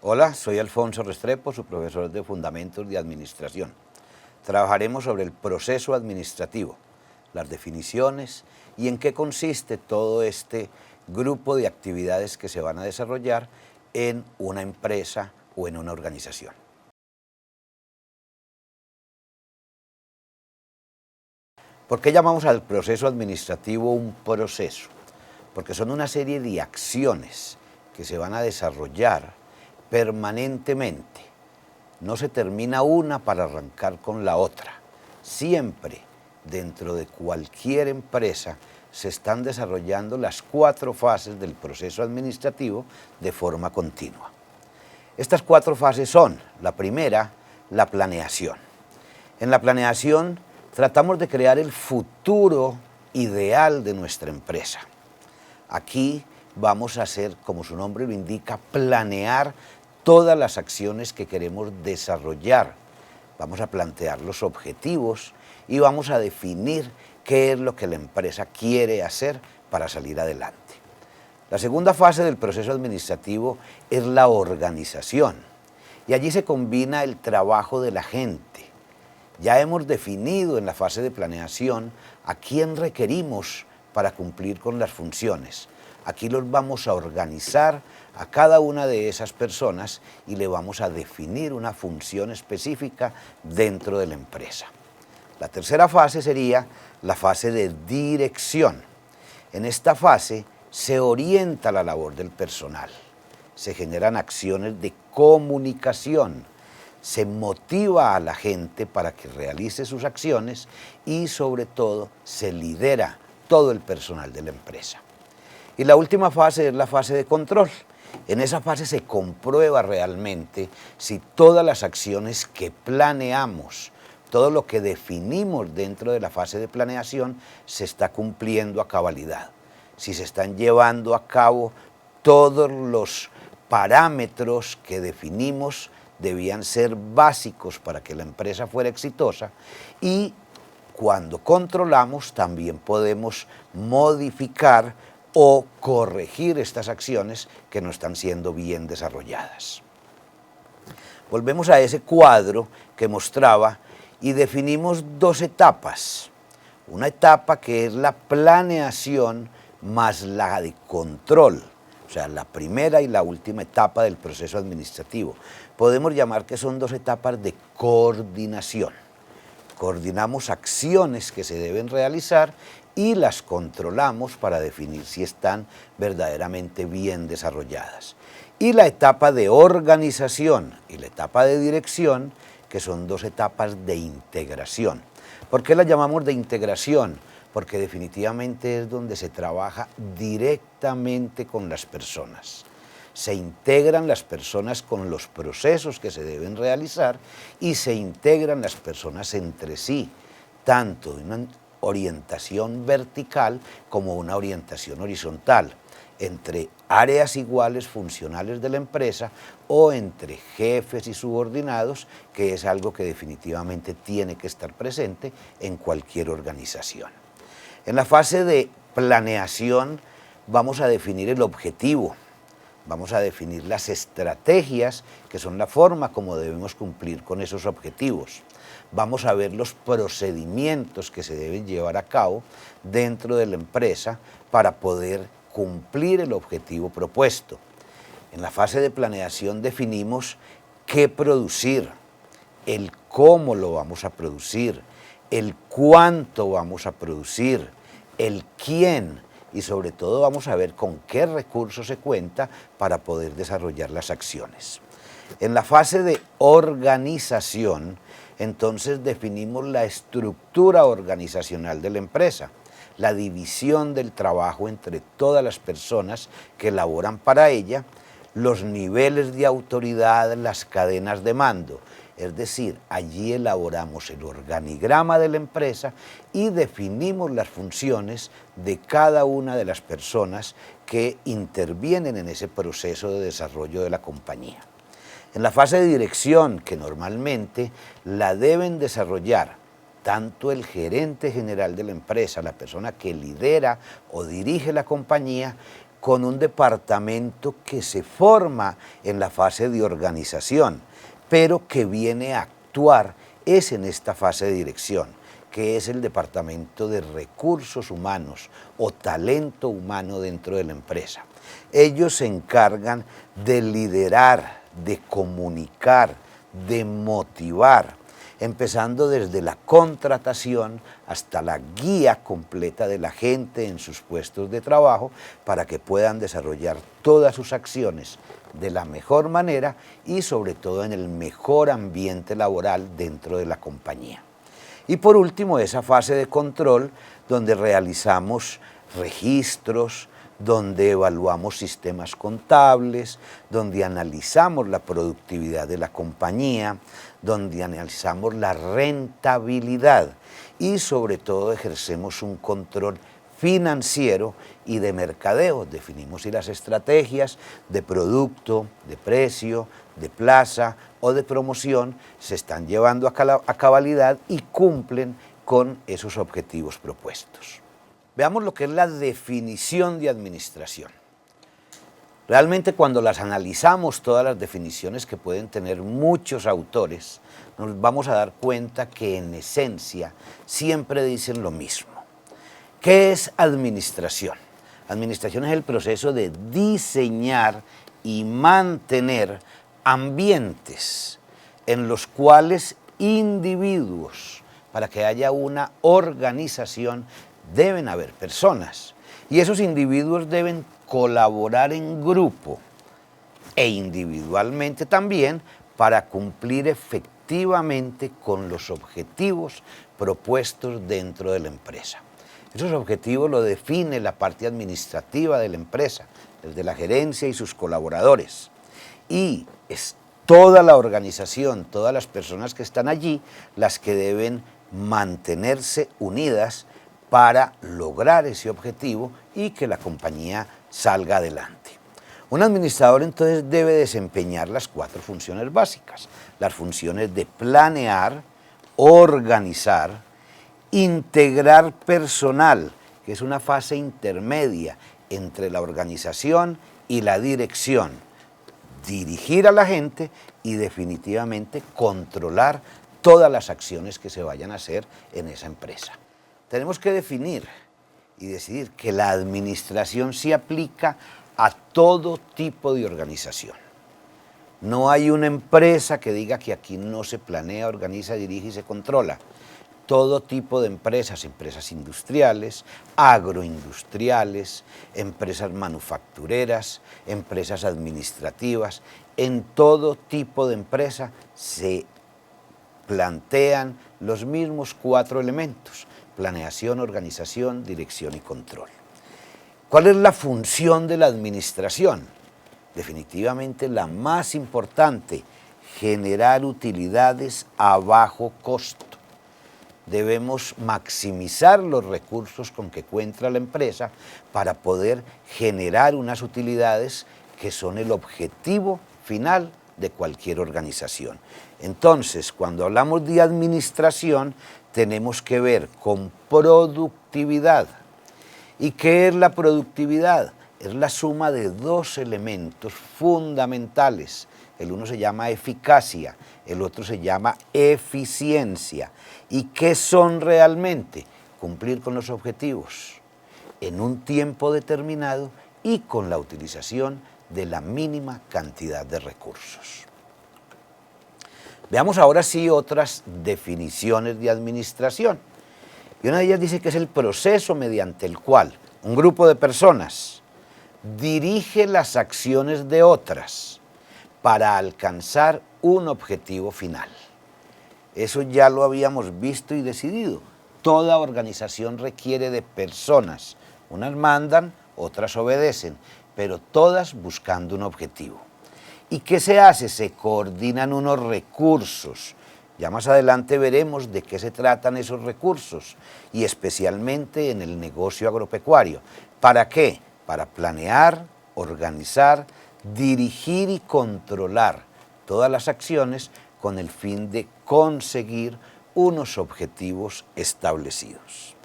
Hola, soy Alfonso Restrepo, su profesor de Fundamentos de Administración. Trabajaremos sobre el proceso administrativo, las definiciones y en qué consiste todo este grupo de actividades que se van a desarrollar en una empresa o en una organización. ¿Por qué llamamos al proceso administrativo un proceso? Porque son una serie de acciones que se van a desarrollar permanentemente. No se termina una para arrancar con la otra. Siempre dentro de cualquier empresa se están desarrollando las 4 fases del proceso administrativo de forma continua. Estas 4 fases son, la primera, la planeación. En la planeación tratamos de crear el futuro ideal de nuestra empresa. Aquí vamos a hacer, como su nombre lo indica, planear todas las acciones que queremos desarrollar. Vamos a plantear los objetivos y vamos a definir qué es lo que la empresa quiere hacer para salir adelante. La segunda fase del proceso administrativo es la organización y allí se combina el trabajo de la gente. Ya hemos definido en la fase de planeación a quién requerimos para cumplir con las funciones. Aquí los vamos a organizar a cada una de esas personas y le vamos a definir una función específica dentro de la empresa. La tercera fase sería la fase de dirección. En esta fase se orienta la labor del personal, se generan acciones de comunicación, se motiva a la gente para que realice sus acciones y sobre todo se lidera todo el personal de la empresa. Y la última fase es la fase de control. En esa fase se comprueba realmente si todas las acciones que planeamos, todo lo que definimos dentro de la fase de planeación se está cumpliendo a cabalidad. Si se están llevando a cabo todos los parámetros que definimos debían ser básicos para que la empresa fuera exitosa y cuando controlamos también podemos modificar o corregir estas acciones que no están siendo bien desarrolladas. Volvemos a ese cuadro que mostraba y definimos 2 etapas. Una etapa que es la planeación más la de control, o sea, la primera y la última etapa del proceso administrativo. Podemos llamar que son 2 etapas de coordinación. Coordinamos acciones que se deben realizar y las controlamos para definir si están verdaderamente bien desarrolladas. Y la etapa de organización y la etapa de dirección, que son 2 etapas de integración. ¿Por qué las llamamos de integración? Porque definitivamente es donde se trabaja directamente con las personas. Se integran las personas con los procesos que se deben realizar y se integran las personas entre sí, tanto en una orientación vertical como una orientación horizontal, entre áreas iguales funcionales de la empresa o entre jefes y subordinados, que es algo que definitivamente tiene que estar presente en cualquier organización. En la fase de planeación vamos a definir el objetivo, vamos a definir las estrategias, que son la forma como debemos cumplir con esos objetivos. Vamos a ver los procedimientos que se deben llevar a cabo dentro de la empresa para poder cumplir el objetivo propuesto. En la fase de planeación definimos qué producir, el cómo lo vamos a producir, el cuánto vamos a producir, el quién y sobre todo vamos a ver con qué recursos se cuenta para poder desarrollar las acciones. En la fase de organización, entonces definimos la estructura organizacional de la empresa, la división del trabajo entre todas las personas que laboran para ella, los niveles de autoridad, las cadenas de mando. Es decir, allí elaboramos el organigrama de la empresa y definimos las funciones de cada una de las personas que intervienen en ese proceso de desarrollo de la compañía. En la fase de dirección, que normalmente la deben desarrollar tanto el gerente general de la empresa, la persona que lidera o dirige la compañía, con un departamento que se forma en la fase de organización, pero que viene a actuar es en esta fase de dirección, que es el departamento de recursos humanos o talento humano dentro de la empresa. Ellos se encargan de liderar, de comunicar, de motivar, empezando desde la contratación hasta la guía completa de la gente en sus puestos de trabajo para que puedan desarrollar todas sus acciones de la mejor manera y sobre todo en el mejor ambiente laboral dentro de la compañía. Y por último, esa fase de control donde realizamos registros, donde evaluamos sistemas contables, donde analizamos la productividad de la compañía, donde analizamos la rentabilidad y sobre todo ejercemos un control financiero y de mercadeo. Definimos si las estrategias de producto, de precio, de plaza o de promoción se están llevando a cabalidad y cumplen con esos objetivos propuestos. Veamos lo que es la definición de administración. Realmente cuando las analizamos, todas las definiciones que pueden tener muchos autores, nos vamos a dar cuenta que en esencia siempre dicen lo mismo. ¿Qué es administración? Administración es el proceso de diseñar y mantener ambientes en los cuales individuos, para que haya una organización, deben haber personas y esos individuos deben colaborar en grupo e individualmente también para cumplir efectivamente con los objetivos propuestos dentro de la empresa. Esos objetivos lo define la parte administrativa de la empresa, desde la gerencia y sus colaboradores. Y es toda la organización, todas las personas que están allí, las que deben mantenerse unidas para lograr ese objetivo y que la compañía salga adelante. Un administrador entonces debe desempeñar las 4 funciones básicas, las funciones de planear, organizar, integrar personal, que es una fase intermedia entre la organización y la dirección, dirigir a la gente y definitivamente controlar todas las acciones que se vayan a hacer en esa empresa. Tenemos que definir y decidir que la administración se aplica a todo tipo de organización. No hay una empresa que diga que aquí no se planea, organiza, dirige y se controla. Todo tipo de empresas, empresas industriales, agroindustriales, empresas manufactureras, empresas administrativas, en todo tipo de empresa se plantean los mismos 4 elementos: planeación, organización, dirección y control. ¿Cuál es la función de la administración? Definitivamente la más importante: generar utilidades a bajo costo. Debemos maximizar los recursos con que cuenta la empresa para poder generar unas utilidades que son el objetivo final de cualquier organización. Entonces, cuando hablamos de administración, tenemos que ver con productividad. ¿Y qué es la productividad? Es la suma de 2 elementos fundamentales. El uno se llama eficacia, el otro se llama eficiencia. ¿Y qué son realmente? Cumplir con los objetivos en un tiempo determinado y con la utilización de la mínima cantidad de recursos. Veamos ahora sí otras definiciones de administración. Y una de ellas dice que es el proceso mediante el cual un grupo de personas dirige las acciones de otras para alcanzar un objetivo final. Eso ya lo habíamos visto y decidido. Toda organización requiere de personas. Unas mandan, otras obedecen, pero todas buscando un objetivo. ¿Y qué se hace? Se coordinan unos recursos. Ya más adelante veremos de qué se tratan esos recursos, y especialmente en el negocio agropecuario. ¿Para qué? Para planear, organizar, dirigir y controlar todas las acciones con el fin de conseguir unos objetivos establecidos.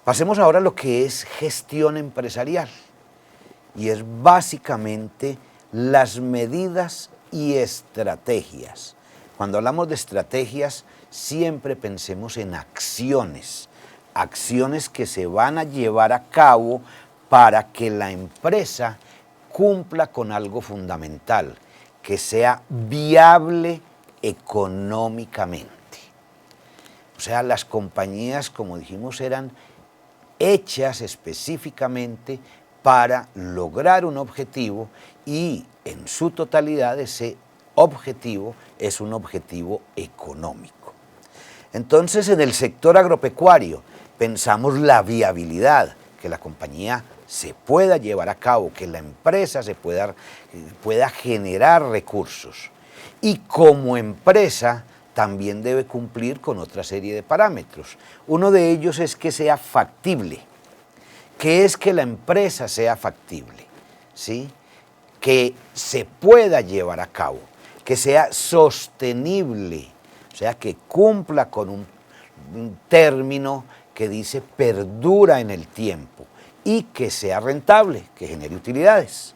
Pasemos ahora a lo que es gestión empresarial, y es básicamente las medidas y estrategias. Cuando hablamos de estrategias, siempre pensemos en acciones, acciones que se van a llevar a cabo para que la empresa cumpla con algo fundamental, que sea viable económicamente. O sea, las compañías, como dijimos, eran hechas específicamente para lograr un objetivo, y en su totalidad ese objetivo es un objetivo económico. Entonces, en el sector agropecuario pensamos la viabilidad, que la compañía se pueda llevar a cabo, que la empresa se pueda generar recursos, y como empresa también debe cumplir con otra serie de parámetros. Uno de ellos es que sea factible. ¿Qué es que la empresa sea factible? ¿Sí? Que se pueda llevar a cabo, que sea sostenible, o sea, que cumpla con un término que dice perdura en el tiempo, y que sea rentable, que genere utilidades,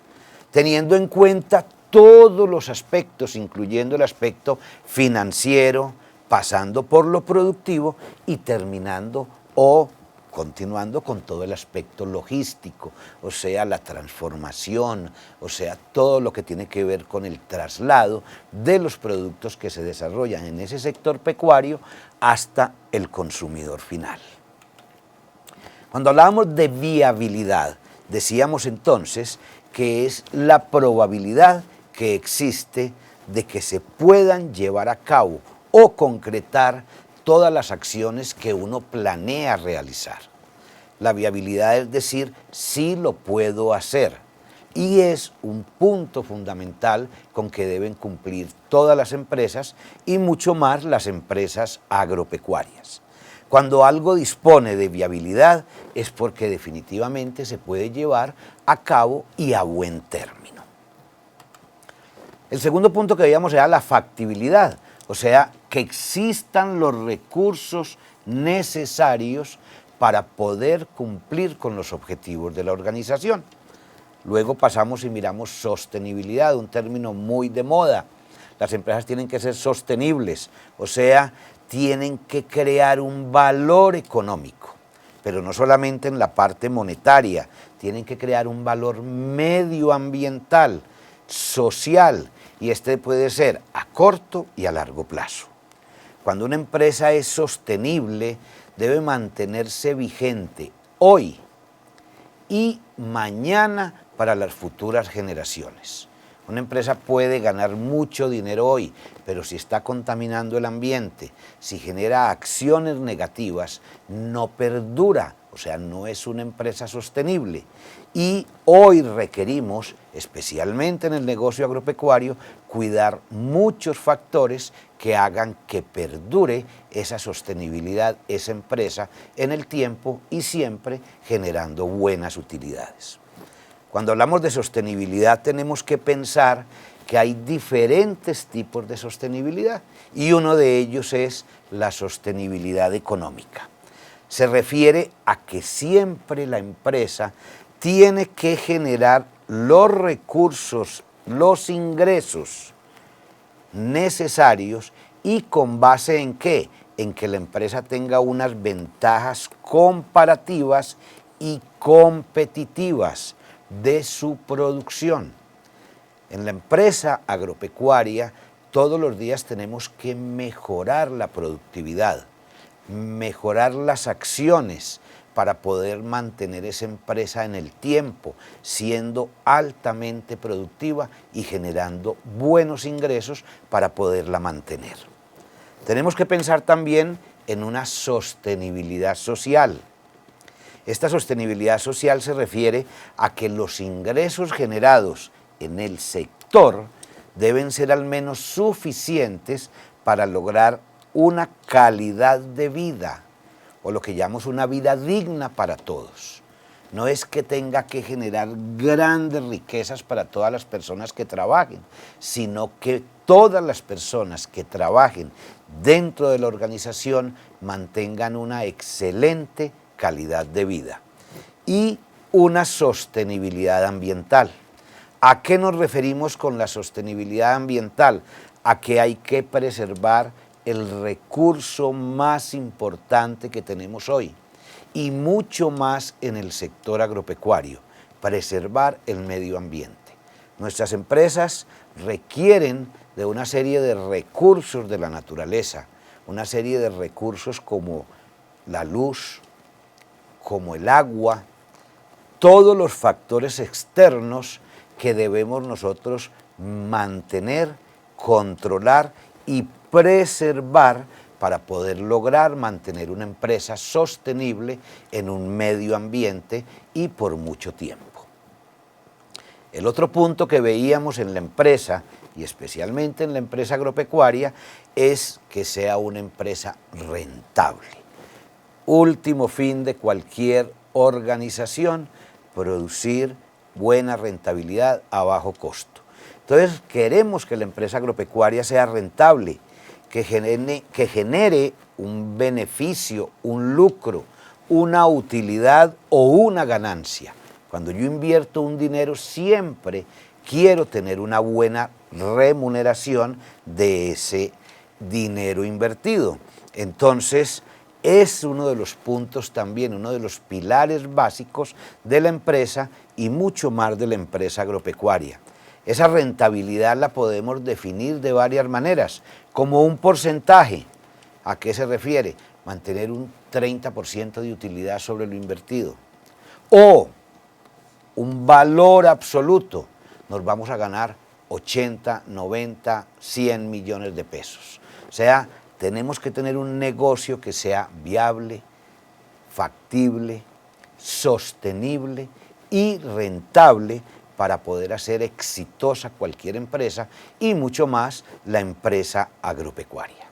teniendo en cuenta todos los aspectos, incluyendo el aspecto financiero, pasando por lo productivo y terminando o continuando con todo el aspecto logístico, o sea, la transformación, o sea, todo lo que tiene que ver con el traslado de los productos que se desarrollan en ese sector pecuario hasta el consumidor final. Cuando hablábamos de viabilidad, decíamos entonces que es la probabilidad que existe de que se puedan llevar a cabo o concretar todas las acciones que uno planea realizar. La viabilidad es decir, sí lo puedo hacer, y es un punto fundamental con que deben cumplir todas las empresas, y mucho más las empresas agropecuarias. Cuando algo dispone de viabilidad es porque definitivamente se puede llevar a cabo y a buen término. El segundo punto que veíamos era la factibilidad, o sea, que existan los recursos necesarios para poder cumplir con los objetivos de la organización. Luego pasamos y miramos sostenibilidad, un término muy de moda. Las empresas tienen que ser sostenibles, o sea, tienen que crear un valor económico, pero no solamente en la parte monetaria, tienen que crear un valor medioambiental, social, y este puede ser a corto y a largo plazo. Cuando una empresa es sostenible, debe mantenerse vigente hoy y mañana para las futuras generaciones. Una empresa puede ganar mucho dinero hoy, pero si está contaminando el ambiente, si genera acciones negativas, no perdura, o sea, no es una empresa sostenible. Y hoy requerimos, especialmente en el negocio agropecuario, cuidar muchos factores que hagan que perdure esa sostenibilidad, esa empresa, en el tiempo y siempre generando buenas utilidades. Cuando hablamos de sostenibilidad tenemos que pensar que hay diferentes tipos de sostenibilidad, y uno de ellos es la sostenibilidad económica. Se refiere a que siempre la empresa tiene que generar los recursos, los ingresos necesarios, y con base en ¿qué? En que la empresa tenga unas ventajas comparativas y competitivas de su producción. En la empresa agropecuaria todos los días tenemos que mejorar la productividad, mejorar las acciones para poder mantener esa empresa en el tiempo, siendo altamente productiva y generando buenos ingresos para poderla mantener. Tenemos que pensar también en una sostenibilidad social. Esta sostenibilidad social se refiere a que los ingresos generados en el sector deben ser al menos suficientes para lograr una calidad de vida, o lo que llamamos una vida digna para todos. No es que tenga que generar grandes riquezas para todas las personas que trabajen, sino que todas las personas que trabajen dentro de la organización mantengan una excelente calidad de vida y una sostenibilidad ambiental. ¿A qué nos referimos con la sostenibilidad ambiental? A que hay que preservar el recurso más importante que tenemos hoy y mucho más en el sector agropecuario, preservar el medio ambiente. Nuestras empresas requieren de una serie de recursos de la naturaleza, una serie de recursos como la luz, como el agua, todos los factores externos que debemos nosotros mantener, controlar y preservar para poder lograr mantener una empresa sostenible en un medio ambiente y por mucho tiempo. El otro punto que veíamos en la empresa, y especialmente en la empresa agropecuaria, es que sea una empresa rentable. Último fin de cualquier organización, producir buena rentabilidad a bajo costo. Entonces queremos que la empresa agropecuaria sea rentable, que genere un beneficio, un lucro, una utilidad o una ganancia. Cuando yo invierto un dinero siempre quiero tener una buena remuneración de ese dinero invertido. Entonces es uno de los puntos también, uno de los pilares básicos de la empresa y mucho más de la empresa agropecuaria. Esa rentabilidad la podemos definir de varias maneras, como un porcentaje. ¿A qué se refiere? Mantener un 30% de utilidad sobre lo invertido. O un valor absoluto, nos vamos a ganar 80, 90, 100 millones de pesos. O sea, tenemos que tener un negocio que sea viable, factible, sostenible y rentable para poder hacer exitosa cualquier empresa y mucho más la empresa agropecuaria.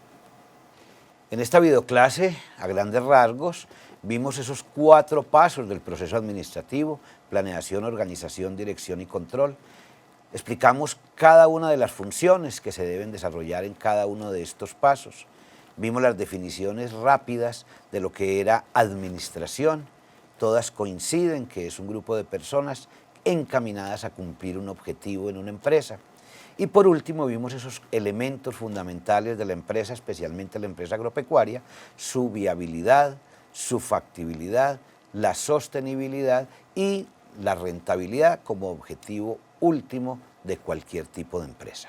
En esta videoclase, a grandes rasgos, vimos esos 4 pasos del proceso administrativo: planeación, organización, dirección y control. Explicamos cada una de las funciones que se deben desarrollar en cada uno de estos pasos. Vimos las definiciones rápidas de lo que era administración. Todas coinciden que es un grupo de personas encaminadas a cumplir un objetivo en una empresa. Y por último vimos esos elementos fundamentales de la empresa, especialmente la empresa agropecuaria: su viabilidad, su factibilidad, la sostenibilidad y la rentabilidad como objetivo último de cualquier tipo de empresa.